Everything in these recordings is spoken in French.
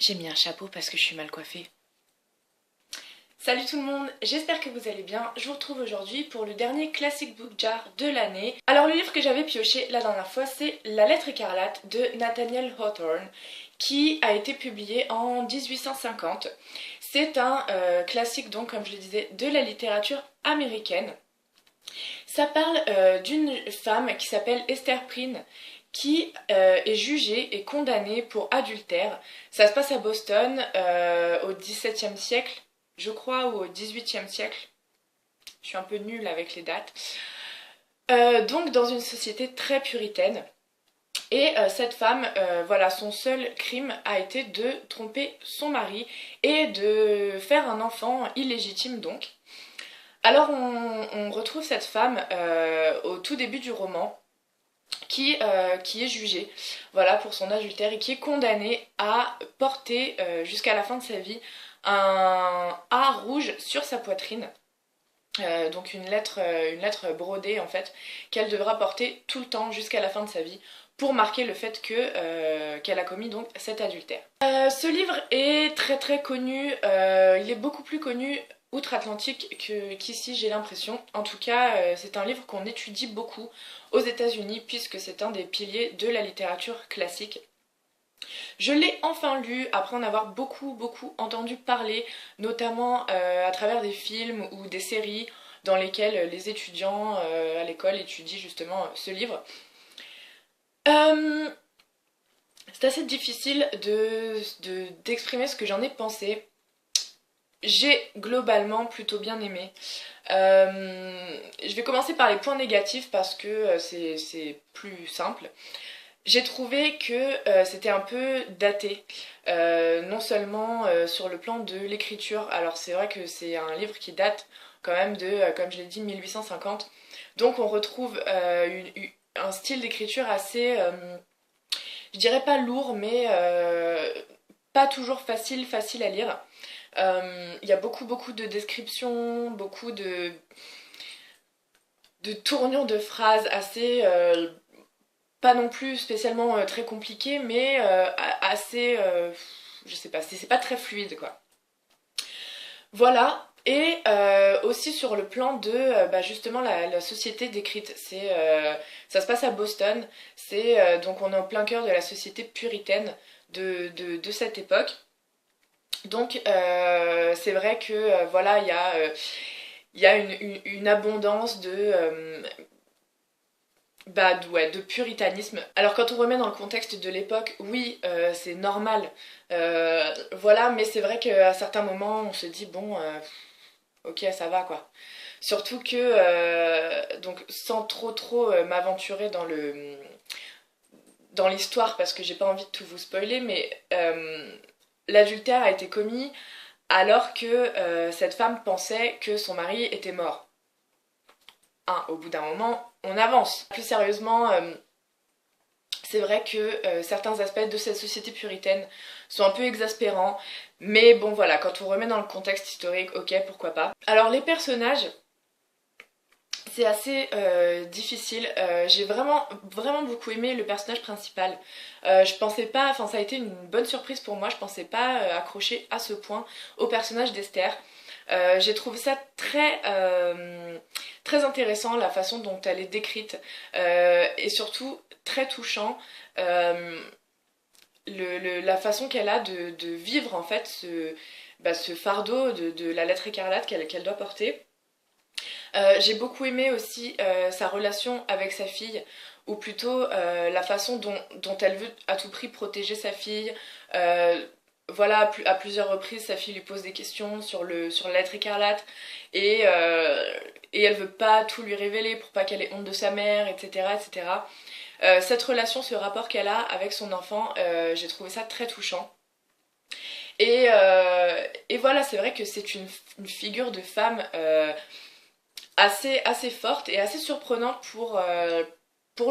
J'ai mis un chapeau parce que je suis mal coiffée. Salut tout le monde, j'espère que vous allez bien. Je vous retrouve aujourd'hui pour le dernier Classic Book Jar de l'année. Alors le livre que j'avais pioché la dernière fois, c'est La lettre écarlate de Nathaniel Hawthorne, qui a été publié en 1850. C'est un classique, donc comme je le disais, de la littérature américaine. Ça parle d'une femme qui s'appelle Esther Prynne, qui est jugée et condamnée pour adultère. Ça se passe à Boston au XVIIe siècle, je crois, ou au XVIIIe siècle. Je suis un peu nulle avec les dates. Donc dans une société très puritaine. Et cette femme, voilà, son seul crime a été de tromper son mari et de faire un enfant illégitime donc. Alors on retrouve cette femme au tout début du roman qui est jugée, voilà, pour son adultère et qui est condamnée à porter jusqu'à la fin de sa vie un A rouge sur sa poitrine. Donc une lettre brodée en fait qu'elle devra porter tout le temps jusqu'à la fin de sa vie pour marquer le fait qu'elle a commis donc cet adultère. Ce livre est très très connu, il est beaucoup plus connu outre-Atlantique qu'ici j'ai l'impression. En tout cas c'est un livre qu'on étudie beaucoup aux États-Unis puisque c'est un des piliers de la littérature classique. Je l'ai enfin lu après en avoir beaucoup entendu parler, notamment à travers des films ou des séries dans lesquelles les étudiants à l'école étudient justement ce livre. C'est assez difficile d'exprimer ce que j'en ai pensé. J'ai globalement plutôt bien aimé. Je vais commencer par les points négatifs parce que c'est plus simple. J'ai trouvé que c'était un peu daté, non seulement sur le plan de l'écriture, alors c'est vrai que c'est un livre qui date quand même de, comme je l'ai dit, 1850, donc on retrouve un style d'écriture assez, je dirais pas lourd, mais pas toujours facile à lire. Il y a beaucoup de descriptions, beaucoup de tournures de phrases assez... pas non plus spécialement très compliqué, mais assez, je sais pas, c'est pas très fluide quoi. Voilà, et aussi sur le plan de bah, justement la société décrite, ça se passe à Boston, donc on est en plein cœur de la société puritaine de cette époque. Donc c'est vrai que voilà, il y a une abondance de puritanisme. Alors quand on remet dans le contexte de l'époque, oui, c'est normal, voilà, mais c'est vrai qu'à certains moments, on se dit, bon, ok, ça va, quoi. Surtout que, donc sans trop m'aventurer dans l'histoire, parce que j'ai pas envie de tout vous spoiler, mais l'adultère a été commis alors que cette femme pensait que son mari était mort. Au bout d'un moment, on avance. Plus sérieusement, c'est vrai que certains aspects de cette société puritaine sont un peu exaspérants, mais bon voilà, quand on remet dans le contexte historique, ok, pourquoi pas. Alors les personnages, c'est assez difficile. J'ai vraiment beaucoup aimé le personnage principal. Je pensais pas, enfin ça a été une bonne surprise pour moi, je pensais pas accrocher à ce point au personnage d'Esther. J'ai trouvé ça très intéressant, la façon dont elle est décrite, et surtout très touchant, la façon qu'elle a de vivre en fait ce fardeau de la lettre écarlate qu'elle doit porter. J'ai beaucoup aimé aussi sa relation avec sa fille, ou plutôt la façon dont elle veut à tout prix protéger sa fille. Voilà, à plusieurs reprises, sa fille lui pose des questions sur la lettre écarlate et elle veut pas tout lui révéler pour pas qu'elle ait honte de sa mère, etc. etc. Cette relation, ce rapport qu'elle a avec son enfant, j'ai trouvé ça très touchant. Et voilà, c'est vrai que c'est une figure de femme assez forte et assez surprenante pour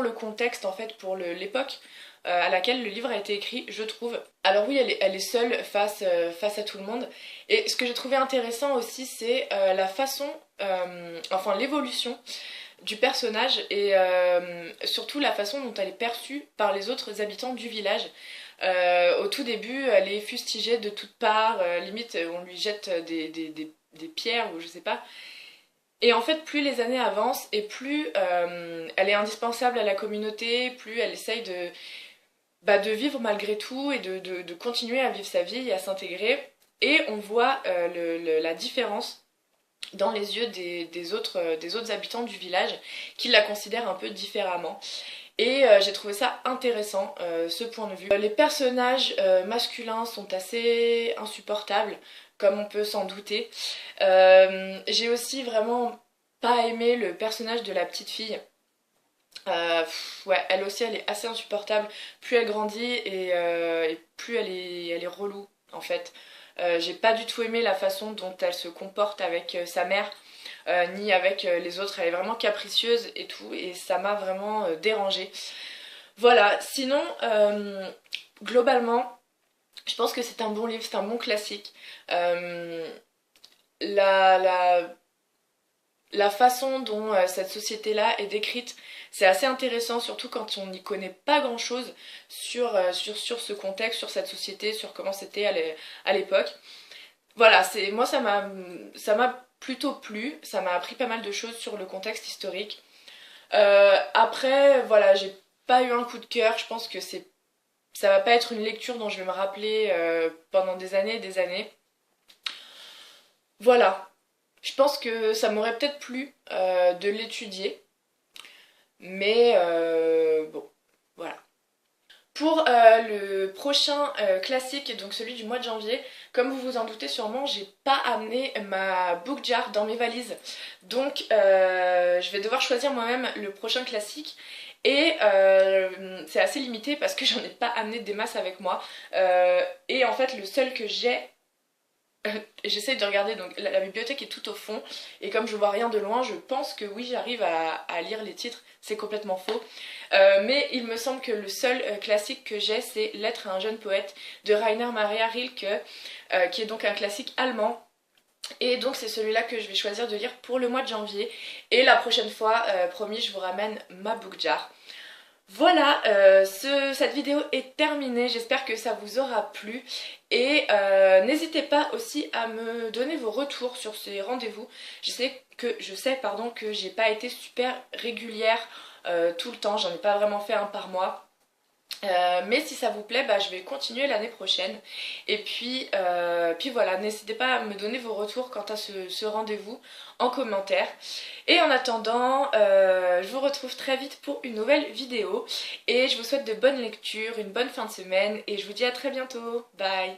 le contexte, en fait, pour l'époque à laquelle le livre a été écrit, je trouve. Alors oui, elle est seule face à tout le monde. Et ce que j'ai trouvé intéressant aussi, c'est la façon, enfin l'évolution du personnage et surtout la façon dont elle est perçue par les autres habitants du village. Au tout début, elle est fustigée de toutes parts, limite on lui jette des pierres ou je sais pas. Et en fait, plus les années avancent et plus elle est indispensable à la communauté, plus elle essaye de vivre malgré tout et de continuer à vivre sa vie et à s'intégrer. Et on voit la différence dans les yeux des autres habitants du village qui la considèrent un peu différemment. Et j'ai trouvé ça intéressant, ce point de vue. Les personnages masculins sont assez insupportables, comme on peut s'en douter. J'ai aussi vraiment pas aimé le personnage de la petite fille. Ouais, elle aussi, elle est assez insupportable. Plus elle grandit et plus elle est relou, en fait. J'ai pas du tout aimé la façon dont elle se comporte avec sa mère, ni avec les autres. Elle est vraiment capricieuse et tout, et ça m'a vraiment dérangée. Voilà, sinon, globalement, je pense que c'est un bon livre, c'est un bon classique. Euh, la, la, la façon dont cette société-là est décrite, c'est assez intéressant, surtout quand on n'y connaît pas grand-chose sur ce contexte, sur cette société, sur comment c'était à l'époque. Voilà, moi ça m'a plutôt plu, ça m'a appris pas mal de choses sur le contexte historique. Après, voilà, j'ai pas eu un coup de cœur, je pense que ça va pas être une lecture dont je vais me rappeler pendant des années et des années. Voilà, je pense que ça m'aurait peut-être plu de l'étudier, mais bon, voilà. Pour le prochain classique, donc celui du mois de janvier, comme vous vous en doutez sûrement, j'ai pas amené ma book jar dans mes valises. Donc je vais devoir choisir moi-même le prochain classique. Et c'est assez limité parce que j'en ai pas amené des masses avec moi. Et en fait, le seul que j'ai, j'essaie de regarder, donc la bibliothèque est tout au fond, et comme je vois rien de loin, je pense que oui, j'arrive à lire les titres, c'est complètement faux. Mais il me semble que le seul classique que j'ai, c'est Lettre à un jeune poète de Rainer Maria Rilke, qui est donc un classique allemand. Et donc c'est celui-là que je vais choisir de lire pour le mois de janvier. Et la prochaine fois, promis, je vous ramène ma book jar. Voilà, cette vidéo est terminée, j'espère que ça vous aura plu et n'hésitez pas aussi à me donner vos retours sur ces rendez-vous. Je sais pardon, que j'ai pas été super régulière tout le temps, j'en ai pas vraiment fait un par mois. Mais si ça vous plaît, bah, je vais continuer l'année prochaine. Et puis voilà, n'hésitez pas à me donner vos retours quant à ce rendez-vous en commentaire. Et en attendant, je vous retrouve très vite pour une nouvelle vidéo. Et je vous souhaite de bonnes lectures, une bonne fin de semaine. Et je vous dis à très bientôt. Bye!